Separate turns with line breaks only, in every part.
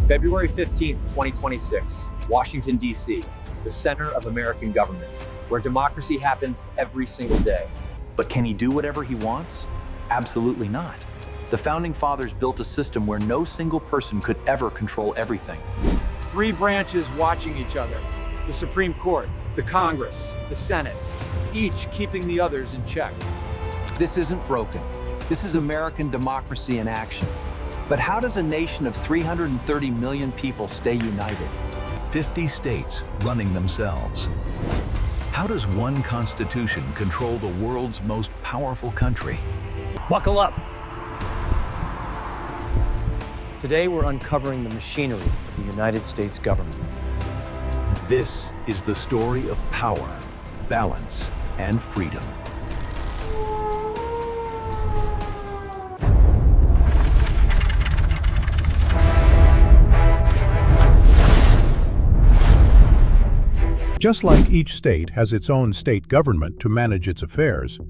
February 15th, 2026, Washington, D.C., the center of American government, where democracy happens every single day.
But can he do whatever he wants? Absolutely not. The Founding Fathers built a system where no single person could ever control everything.
Three branches watching each other: the Supreme Court, the Congress, the Senate, each keeping the others in check.
This isn't broken. This is American democracy in action. But how does a nation of 330 million people stay united?
50 states running themselves. How does one constitution control the world's most powerful country?
Buckle up. Today, we're uncovering the machinery of the United States government.
This is the story of power, balance, and freedom.
Just like each state has its own state government to manage its affairs,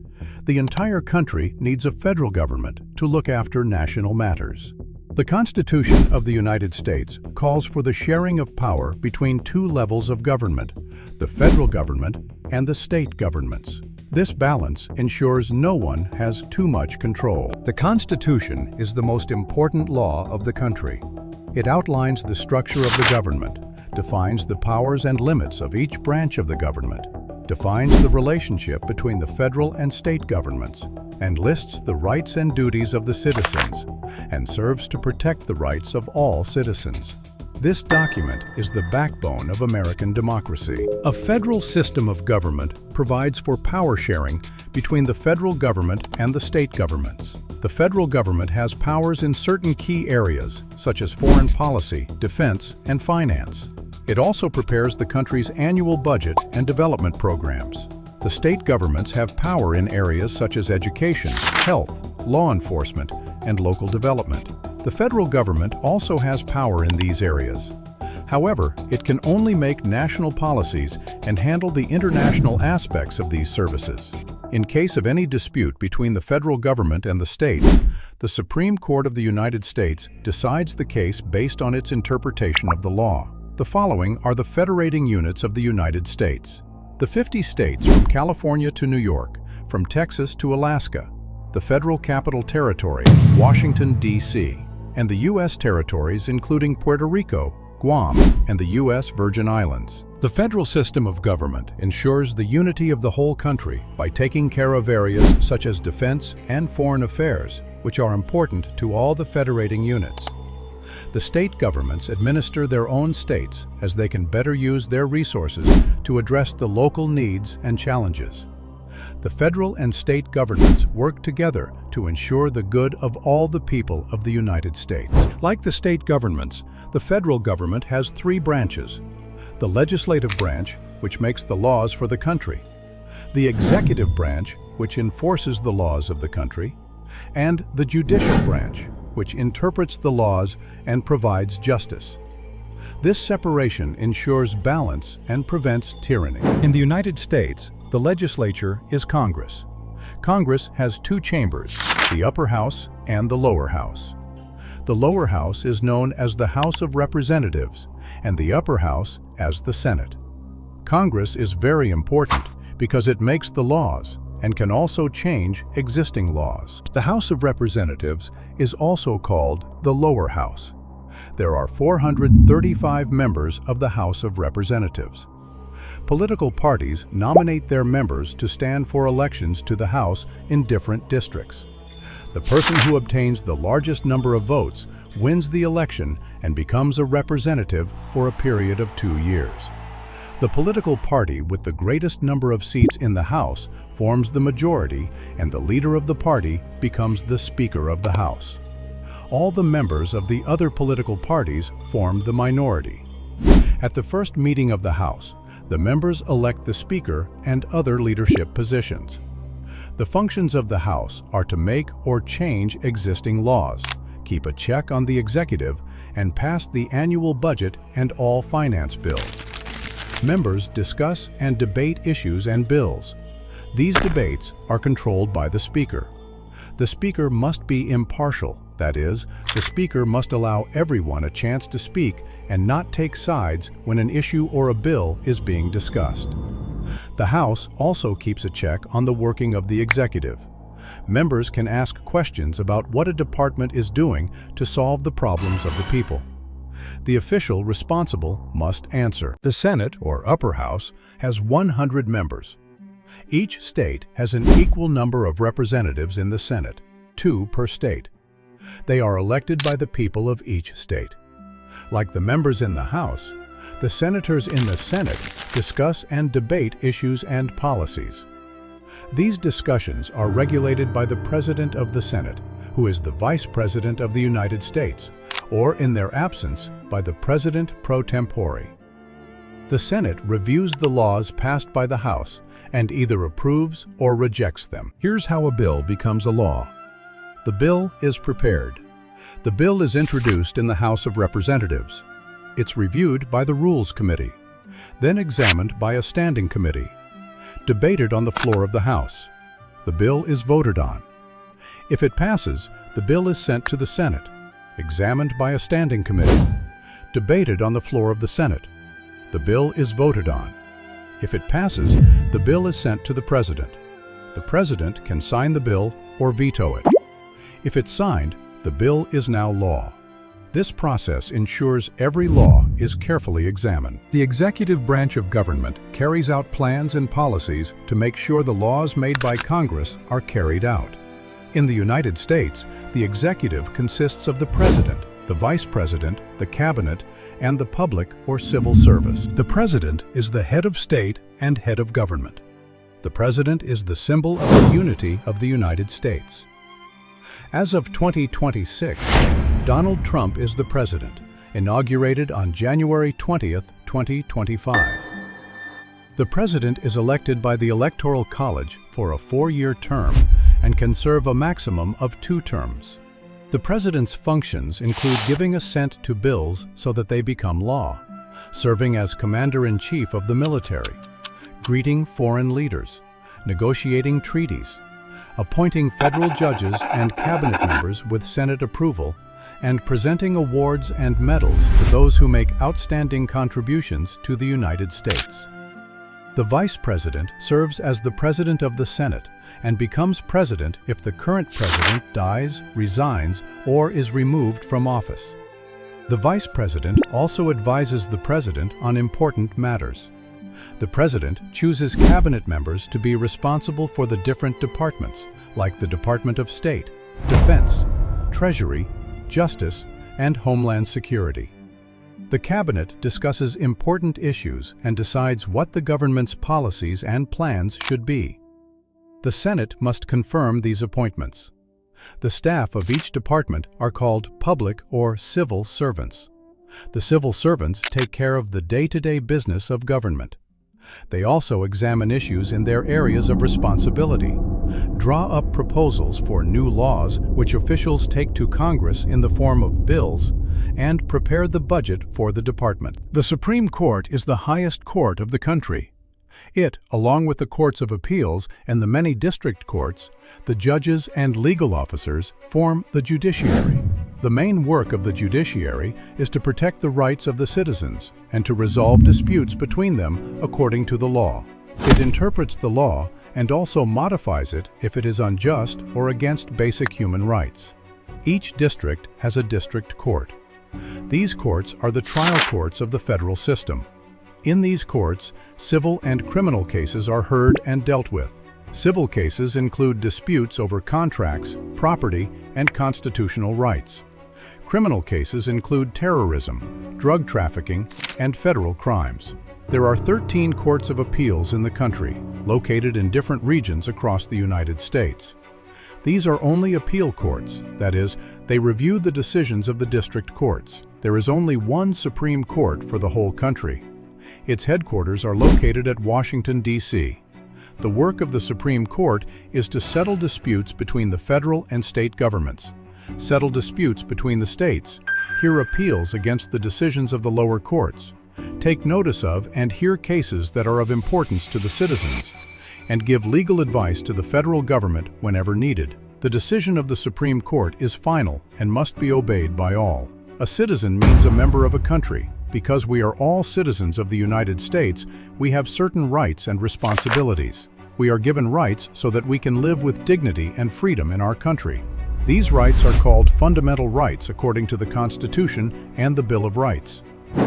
the entire country needs a federal government to look after national matters. The Constitution of the United States calls for the sharing of power between two levels of government, the federal government and the state governments. This balance ensures no one has too much control. The Constitution is the most important law of the country. It outlines the structure of the government, defines the powers and limits of each branch of the government, defines the relationship between the federal and state governments, and lists the rights and duties of the citizens, and serves to protect the rights of all citizens. This document is the backbone of American democracy. A federal system of government provides for power sharing between the federal government and the state governments. The federal government has powers in certain key areas, such as foreign policy, defense, and finance. It also prepares the country's annual budget and development programs. The state governments have power in areas such as education, health, law enforcement, and local development. The federal government also has power in these areas. However, it can only make national policies and handle the international aspects of these services. In case of any dispute between the federal government and the states, the Supreme Court of the United States decides the case based on its interpretation of the law. The following are the federating units of the United States. The 50 states from California to New York, from Texas to Alaska, the Federal Capital Territory, Washington, D.C., and the U.S. territories including Puerto Rico, Guam, and the U.S. Virgin Islands. The federal system of government ensures the unity of the whole country by taking care of areas such as defense and foreign affairs, which are important to all the federating units. The state governments administer their own states as they can better use their resources to address the local needs and challenges. The federal and state governments work together to ensure the good of all the people of the United States. Like the state governments, the federal government has three branches: the legislative branch, which makes the laws for the country; the executive branch, which enforces the laws of the country; and the judicial branch, which interprets the laws and provides justice. This separation ensures balance and prevents tyranny. In the United States, the legislature is Congress. Congress has two chambers, the upper house and the lower house. The lower house is known as the House of Representatives and the upper house as the Senate. Congress is very important because it makes the laws and can also change existing laws. The House of Representatives is also called the lower house. There are 435 members of the House of Representatives. Political parties nominate their members to stand for elections to the House in different districts. The person who obtains the largest number of votes wins the election and becomes a representative for a period of 2 years. The political party with the greatest number of seats in the House forms the majority, and the leader of the party becomes the Speaker of the House. All the members of the other political parties form the minority. At the first meeting of the House, the members elect the Speaker and other leadership positions. The functions of the House are to make or change existing laws, keep a check on the executive, and pass the annual budget and all finance bills. Members discuss and debate issues and bills. These debates are controlled by the Speaker. The Speaker must be impartial, That is, the Speaker must allow everyone a chance to speak and not take sides when an issue or a bill is being discussed. The House also keeps a check on the working of the executive. Members can ask questions about what a department is doing to solve the problems of the people. The official responsible must answer. The Senate, or Upper House, has 100 members. Each state has an equal number of representatives in the Senate, 2 per state. They are elected by the people of each state. Like the members in the House, the senators in the Senate discuss and debate issues and policies. These discussions are regulated by the President of the Senate, who is the Vice President of the United States, or in their absence, by the President pro tempore. The Senate reviews the laws passed by the House and either approves or rejects them. Here's how a bill becomes a law. The bill is prepared. The bill is introduced in the House of Representatives. It's reviewed by the Rules Committee, then examined by a standing committee, debated on the floor of the House. The bill is voted on. If it passes, the bill is sent to the Senate, examined by a standing committee, debated on the floor of the Senate. The bill is voted on. If it passes, the bill is sent to the President. The President can sign the bill or veto it. If it's signed, the bill is now law. This process ensures every law is carefully examined. The executive branch of government carries out plans and policies to make sure the laws made by Congress are carried out. In the United States, the executive consists of the President, the Vice President, the Cabinet, and the public or civil service. The President is the head of state and head of government. The President is the symbol of the unity of the United States. As of 2026, Donald Trump is the President, inaugurated on January 20th, 2025. The President is elected by the Electoral College for a 4-year term and can serve a maximum of 2 terms. The President's functions include giving assent to bills so that they become law, serving as Commander-in-Chief of the military, greeting foreign leaders, negotiating treaties, appointing federal judges and cabinet members with Senate approval, and presenting awards and medals to those who make outstanding contributions to the United States. The Vice President serves as the President of the Senate and becomes President if the current President dies, resigns, or is removed from office. The Vice President also advises the President on important matters. The President chooses cabinet members to be responsible for the different departments, like the Department of State, Defense, Treasury, Justice, and Homeland Security. The Cabinet discusses important issues and decides what the government's policies and plans should be. The Senate must confirm these appointments. The staff of each department are called public or civil servants. The civil servants take care of the day-to-day business of government. They also examine issues in their areas of responsibility, draw up proposals for new laws which officials take to Congress in the form of bills, and prepare the budget for the department. The Supreme Court is the highest court of the country. It, along with the courts of appeals and the many district courts, the judges and legal officers, form the judiciary. The main work of the judiciary is to protect the rights of the citizens and to resolve disputes between them according to the law. It interprets the law and also modifies it if it is unjust or against basic human rights. Each district has a district court. These courts are the trial courts of the federal system. In these courts, civil and criminal cases are heard and dealt with. Civil cases include disputes over contracts, property, and constitutional rights. Criminal cases include terrorism, drug trafficking, and federal crimes. There are 13 courts of appeals in the country, located in different regions across the United States. These are only appeal courts, that is, they review the decisions of the district courts. There is only one Supreme Court for the whole country. Its headquarters are located at Washington, D.C. The work of the Supreme Court is to settle disputes between the federal and state governments, settle disputes between the states, hear appeals against the decisions of the lower courts, take notice of and hear cases that are of importance to the citizens, and give legal advice to the federal government whenever needed. The decision of the Supreme Court is final and must be obeyed by all. A citizen means a member of a country. Because we are all citizens of the United States, we have certain rights and responsibilities. We are given rights so that we can live with dignity and freedom in our country. These rights are called fundamental rights according to the Constitution and the Bill of Rights.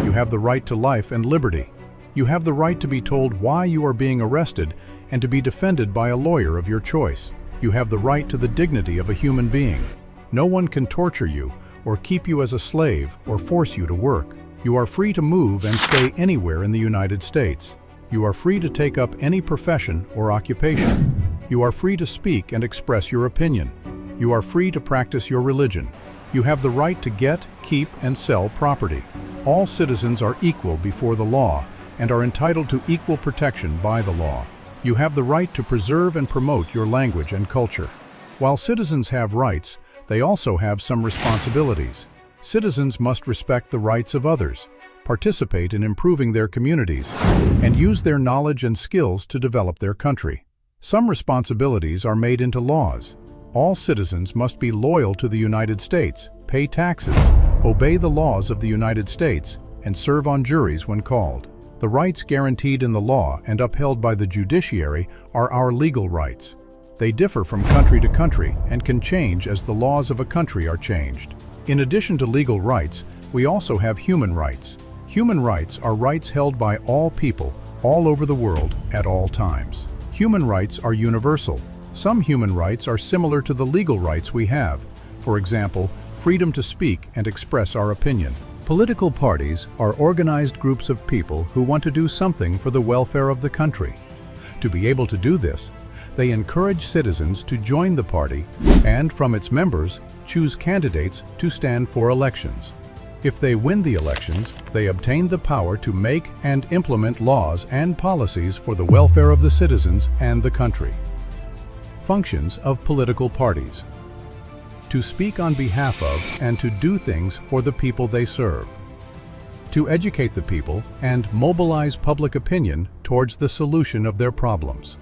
You have the right to life and liberty. You have the right to be told why you are being arrested and to be defended by a lawyer of your choice. You have the right to the dignity of a human being. No one can torture you or keep you as a slave or force you to work. You are free to move and stay anywhere in the United States. You are free to take up any profession or occupation. You are free to speak and express your opinion. You are free to practice your religion. You have the right to get, keep, and sell property. All citizens are equal before the law and are entitled to equal protection by the law. You have the right to preserve and promote your language and culture. While citizens have rights, they also have some responsibilities. Citizens must respect the rights of others, participate in improving their communities, and use their knowledge and skills to develop their country. Some responsibilities are made into laws. All citizens must be loyal to the United States, pay taxes, obey the laws of the United States, and serve on juries when called. The rights guaranteed in the law and upheld by the judiciary are our legal rights. They differ from country to country and can change as the laws of a country are changed. In addition to legal rights, we also have human rights. Human rights are rights held by all people, all over the world, at all times. Human rights are universal. Some human rights are similar to the legal rights we have. For example, freedom to speak and express our opinion. Political parties are organized groups of people who want to do something for the welfare of the country. To be able to do this, they encourage citizens to join the party and, from its members, choose candidates to stand for elections. If they win the elections, they obtain the power to make and implement laws and policies for the welfare of the citizens and the country. Functions of political parties: to speak on behalf of and to do things for the people they serve, to educate the people and mobilize public opinion towards the solution of their problems.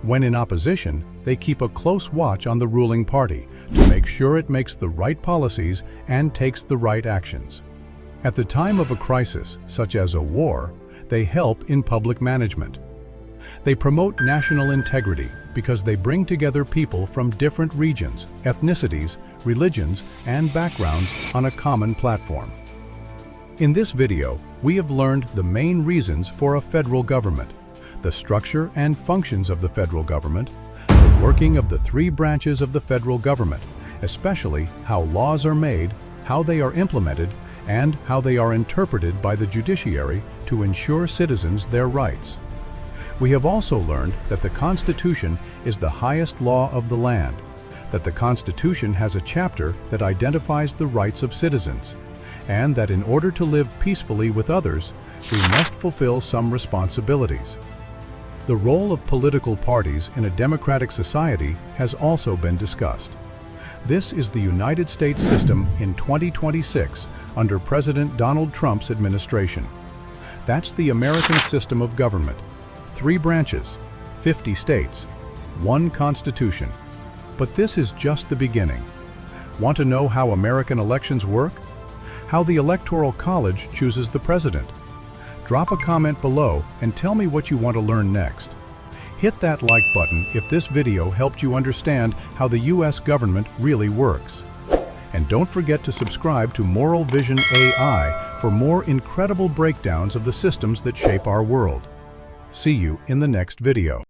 When in opposition, they keep a close watch on the ruling party to make sure it makes the right policies and takes the right actions. At the time of a crisis, such as a war, they help in public management. They promote national integrity because they bring together people from different regions, ethnicities, religions, and backgrounds on a common platform. In this video, we have learned the main reasons for a federal government, the structure and functions of the federal government, the working of the three branches of the federal government, especially how laws are made, how they are implemented, and how they are interpreted by the judiciary to ensure citizens their rights. We have also learned that the Constitution is the highest law of the land, that the Constitution has a chapter that identifies the rights of citizens, and that in order to live peacefully with others, we must fulfill some responsibilities. The role of political parties in a democratic society has also been discussed. This is the United States system in 2026 under President Donald Trump's administration. That's the American system of government. 3 branches, 50 states, 1 constitution. But this is just the beginning. Want to know how American elections work? How the Electoral College chooses the president? Drop a comment below and tell me what you want to learn next. Hit that like button if this video helped you understand how the U.S. government really works. And don't forget to subscribe to Moral Vision AI for more incredible breakdowns of the systems that shape our world. See you in the next video.